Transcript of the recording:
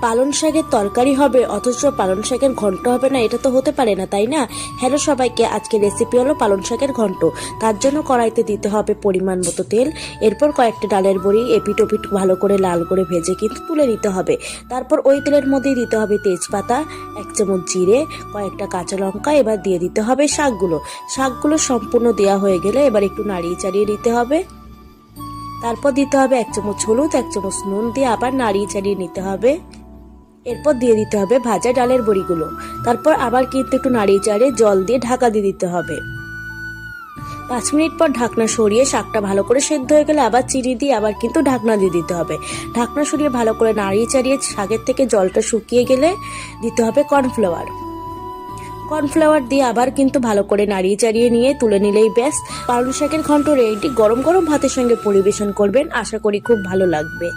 পালং শাকের তরকারি হবে অথচ পালং শাকের ঘন্ট হবে না, এটা তো হতে পারে না, তাই না? হ্যালো সবাইকে, আজকে রেসিপি হলো পালং শাকের ঘন্ট। তার জন্য কড়াইতে দিতে হবে পরিমাণ মতো তেল। এরপর কয়েকটা ডালের বড়ি এপিট ওপিট ভালো করে লাল করে ভেজে কিন্তু তুলে নিতে হবে। তারপর ওই তেলের মধ্যেই দিতে হবে তেজপাতা, 1 চামচ জিরে, কয়েকটা কাঁচা লঙ্কা। এবার দিয়ে দিতে হবে শাকগুলো সম্পূর্ণ দেওয়া হয়ে গেলে এবার একটু নাড়িয়ে চাড়িয়ে নিতে হবে। তারপর দিতে হবে 1 চামচ হলুদ, 1 চামচ নুন দিয়ে আবার নাড়িয়ে চাড়িয়ে নিতে হবে। এরপর দিয়ে দিতে হবে ভাজা ডালের বড়িগুলো। তারপর আবার কিন্তু একটু নাড়িয়ে চাড়িয়ে জল দিয়ে ঢাকা দিয়ে দিতে হবে। 5 মিনিট পর ঢাকনা সরিয়ে শাকটা ভালো করে সেদ্ধ হয়ে গেলে আবার চিনি দিয়ে আবার কিন্তু ঢাকনা দিয়ে দিতে হবে। ঢাকনা সরিয়ে ভালো করে নাড়িয়ে চাড়িয়ে শাকের থেকে জলটা শুকিয়ে গেলে দিতে হবে কর্নফ্লাওয়ার দিয়ে আবার কিন্তু ভালো করে নাড়িয়ে চাড়িয়ে নিয়ে তুলে নিলেই ব্যাস, পালং শাকের ঘন্ট রেডি। গরম গরম ভাতের সঙ্গে পরিবেশন করবেন, আশা করি খুব ভালো লাগবে।